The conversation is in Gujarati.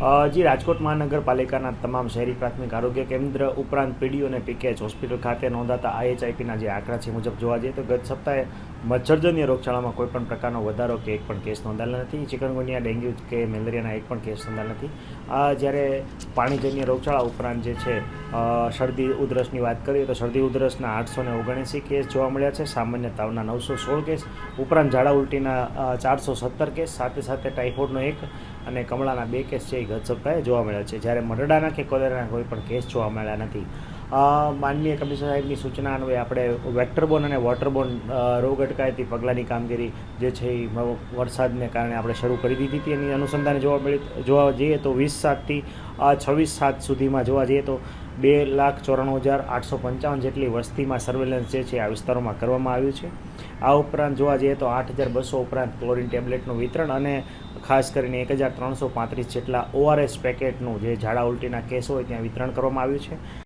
જે રાજકોટ મહાનગરપાલિકાના તમામ શહેરી પ્રાથમિક આરોગ્ય કેન્દ્ર ઉપરાંત પીડીઓ અને પીકેએચ હોસ્પિટલ ખાતે નોંધાતા IHIPના જે આંકડા છે મુજબ જોવા જઈએ તો ગત સપ્તાહે મચ્છરજન્ય રોગચાળામાં કોઈપણ પ્રકારનો વધારો કે એક પણ કેસ નોંધાયેલા નથી. ચિકનગુનિયા, ડેન્ગ્યુ કે મેલેરિયાના એક પણ કેસ નોંધાયેલા નથી. જ્યારે પાણીજન્ય રોગચાળા ઉપરાંત જે છે શરદી ઉધરસની વાત કરીએ તો શરદી ઉધરસના 879 કેસ જોવા મળ્યા છે. સામાન્ય તાવના 916 કેસ ઉપરાંત ઝાડા ઉલટીના 417 કેસ, સાથે સાથે ટાઇફોઇડનો 1 અને કમળાના 2 કેસ છે એ ગત સપ્તાહે જોવા મળ્યા છે. જ્યારે મરડાના કે કોલેરાના કોઈ પણ કેસ જોવા મળ્યા નથી. માનનીય કમિશનર સાહેબની સૂચના અન્વયે આપણે વેક્ટરબોર્ન અને વોટરબોર્ન રોગ અટકાયતી પગલાંની કામગીરી જે છે એ વરસાદને કારણે આપણે શરૂ કરી દીધી હતી. એની અનુસંધાને જોવા જઈએ તો 20/7થી 26/7 સુધીમાં જોવા જઈએ તો 2,94,855 જેટલી વસ્તીમાં સર્વેલન્સ જે છે આ વિસ્તારોમાં કરવામાં આવ્યું છે. આ ઉપરાંત જોવા જઈએ તો 8,200 ઉપરાંત ક્લોરીન ટેબ્લેટનું વિતરણ અને ખાસ કરીને 1,335 જેટલા ORS પેકેટનું જે ઝાડા ઉલટીના કેસ હોય ત્યાં વિતરણ કરવામાં આવ્યું છે.